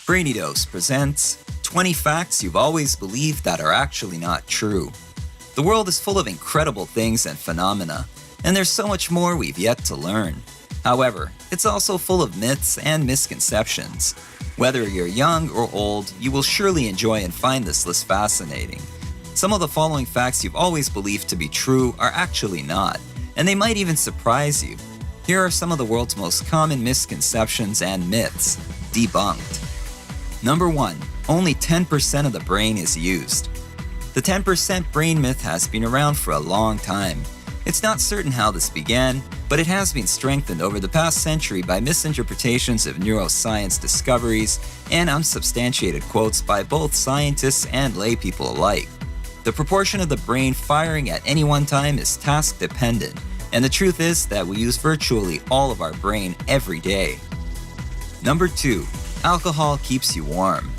Brainy Dose presents 20 facts you've always believed that are actually not true. The world is full of incredible things and phenomena, and there's so much more we've yet to learn. However, it's also full of myths and misconceptions. Whether you're young or old, you will surely enjoy and find this list fascinating. Some of the following facts you've always believed to be true are actually not, and they might even surprise you. Here are some of the world's most common misconceptions and myths, debunked. Number 1. Only 10% of the brain is used. The 10% brain myth has been around for a long time. It's not certain how this began, but it has been strengthened over the past century by misinterpretations of neuroscience discoveries and unsubstantiated quotes by both scientists and laypeople alike. The proportion of the brain firing at any one time is task-dependent, and the truth is that we use virtually all of our brain every day. Number 2. Alcohol keeps you warm.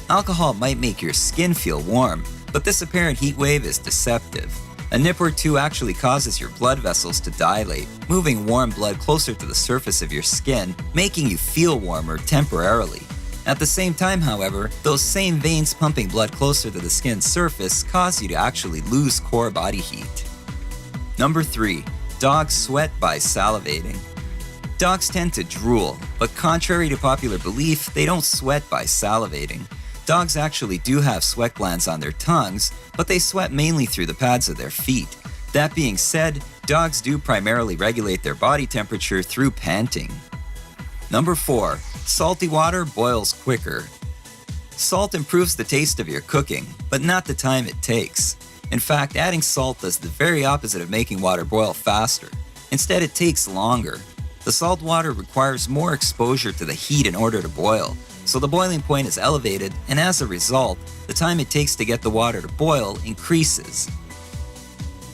Alcohol might make your skin feel warm, but this apparent heat wave is deceptive. A nip or two actually causes your blood vessels to dilate, moving warm blood closer to the surface of your skin, making you feel warmer temporarily. At the same time, however, those same veins pumping blood closer to the skin's surface cause you to actually lose core body heat. Number 3. Dogs sweat by salivating. Dogs tend to drool, but contrary to popular belief, they don't sweat by salivating. Dogs actually do have sweat glands on their tongues, but they sweat mainly through the pads of their feet. That being said, dogs do primarily regulate their body temperature through panting. Number 4. Salty water boils quicker. Salt improves the taste of your cooking, but not the time it takes. In fact, adding salt does the very opposite of making water boil faster. Instead, it takes longer. The salt water requires more exposure to the heat in order to boil, so the boiling point is elevated, and as a result, the time it takes to get the water to boil increases.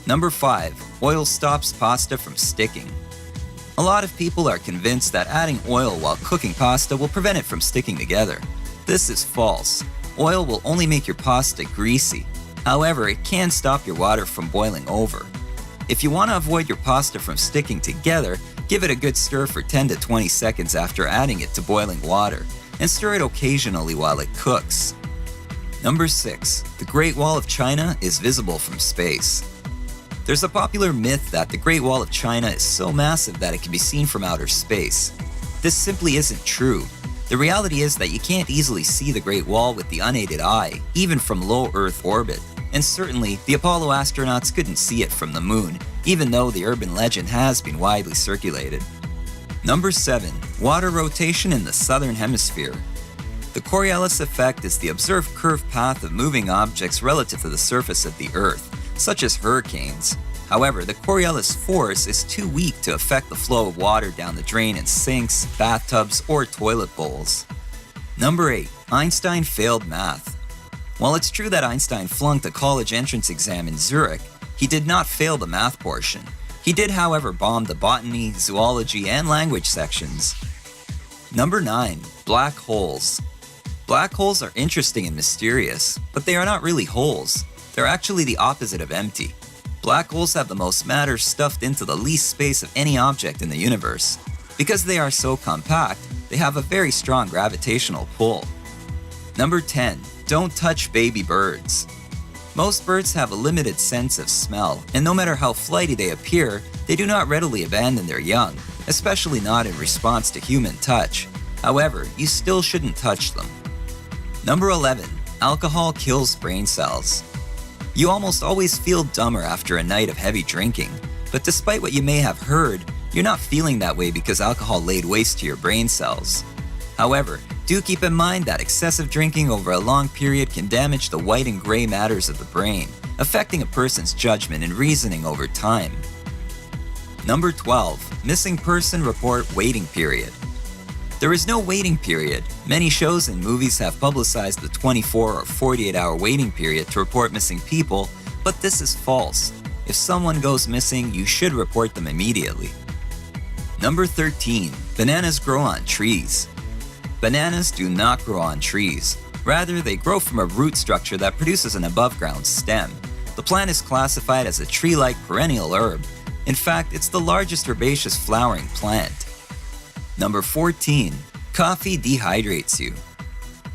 Number 5. Oil stops pasta from sticking. A lot of people are convinced that adding oil while cooking pasta will prevent it from sticking together. This is false. Oil will only make your pasta greasy. However, it can stop your water from boiling over. If you want to avoid your pasta from sticking together, give it a good stir for 10 to 20 seconds after adding it to boiling water, and stir it occasionally while it cooks. Number 6. The Great Wall of China is visible from space. There's a popular myth that the Great Wall of China is so massive that it can be seen from outer space. This simply isn't true. The reality is that you can't easily see the Great Wall with the unaided eye, even from low Earth orbit. And certainly, the Apollo astronauts couldn't see it from the moon, even though the urban legend has been widely circulated. Number 7. Water rotation in the southern hemisphere. The Coriolis effect is the observed curved path of moving objects relative to the surface of the Earth, such as hurricanes. However, the Coriolis force is too weak to affect the flow of water down the drain in sinks, bathtubs, or toilet bowls. Number 8. Einstein failed math. While it's true that Einstein flunked a college entrance exam in Zurich, he did not fail the math portion. He did, however, bomb the botany, zoology, and language sections. Number 9. Black holes. Black holes are interesting and mysterious, but they are not really holes. They're actually the opposite of empty. Black holes have the most matter stuffed into the least space of any object in the universe. Because they are so compact, they have a very strong gravitational pull. Number 10. Don't touch baby birds. Most birds have a limited sense of smell, and no matter how flighty they appear, they do not readily abandon their young, especially not in response to human touch. However, you still shouldn't touch them. Number 11. Alcohol kills brain cells. You almost always feel dumber after a night of heavy drinking, but despite what you may have heard, you're not feeling that way because alcohol laid waste to your brain cells. However, do keep in mind that excessive drinking over a long period can damage the white and gray matters of the brain, affecting a person's judgment and reasoning over time. Number 12. Missing person report waiting period. There is no waiting period. Many shows and movies have publicized the 24 or 48-hour waiting period to report missing people, but this is false. If someone goes missing, you should report them immediately. Number 13. Bananas grow on trees. Bananas do not grow on trees. Rather, they grow from a root structure that produces an above-ground stem. The plant is classified as a tree-like perennial herb. In fact, it's the largest herbaceous flowering plant. Number 14. Coffee dehydrates you.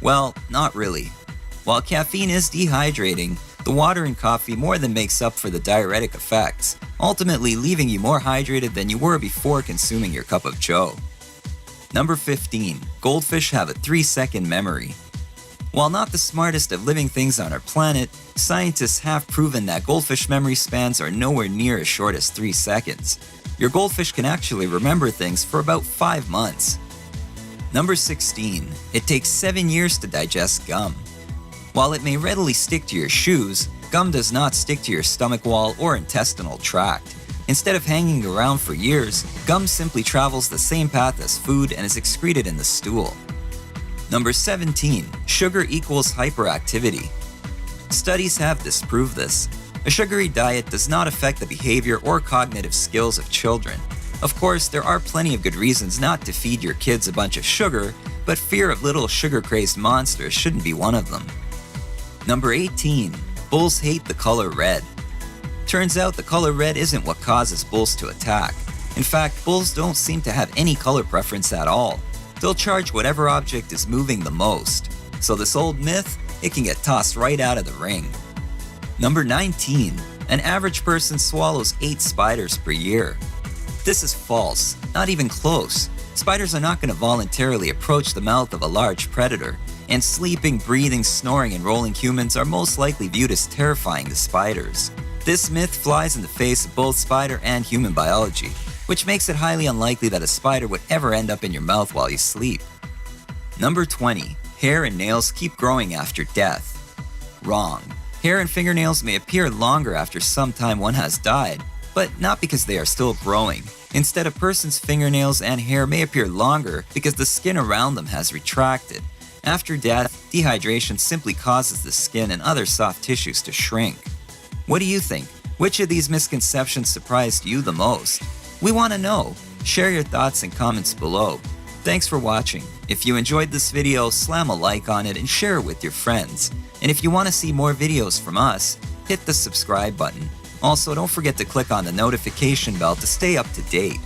Well, not really. While caffeine is dehydrating, the water in coffee more than makes up for the diuretic effects, ultimately leaving you more hydrated than you were before consuming your cup of joe. Number 15. Goldfish have a 3-second memory. While not the smartest of living things on our planet, scientists have proven that goldfish memory spans are nowhere near as short as 3 seconds. Your goldfish can actually remember things for about 5 months. Number 16. It takes 7 years to digest gum. While it may readily stick to your shoes, gum does not stick to your stomach wall or intestinal tract. Instead of hanging around for years, gum simply travels the same path as food and is excreted in the stool. Number 17. Sugar equals hyperactivity. Studies have disproved this. A sugary diet does not affect the behavior or cognitive skills of children. Of course, there are plenty of good reasons not to feed your kids a bunch of sugar, but fear of little sugar-crazed monsters shouldn't be one of them. Number 18. Bulls hate the color red. Turns out the color red isn't what causes bulls to attack. In fact, bulls don't seem to have any color preference at all. They'll charge whatever object is moving the most. So this old myth, it can get tossed right out of the ring. Number 19. An average person swallows 8 spiders per year. This is false, not even close. Spiders are not going to voluntarily approach the mouth of a large predator, and sleeping, breathing, snoring, and rolling humans are most likely viewed as terrifying to spiders. This myth flies in the face of both spider and human biology, which makes it highly unlikely that a spider would ever end up in your mouth while you sleep. Number 20. Hair and nails keep growing after death. Wrong. Hair and fingernails may appear longer after some time one has died, but not because they are still growing. Instead, a person's fingernails and hair may appear longer because the skin around them has retracted. After death, dehydration simply causes the skin and other soft tissues to shrink. What do you think? Which of these misconceptions surprised you the most? We want to know. Share your thoughts and comments below. Thanks for watching. If you enjoyed this video, slam a like on it and share it with your friends. And if you want to see more videos from us, hit the subscribe button. Also, don't forget to click on the notification bell to stay up to date.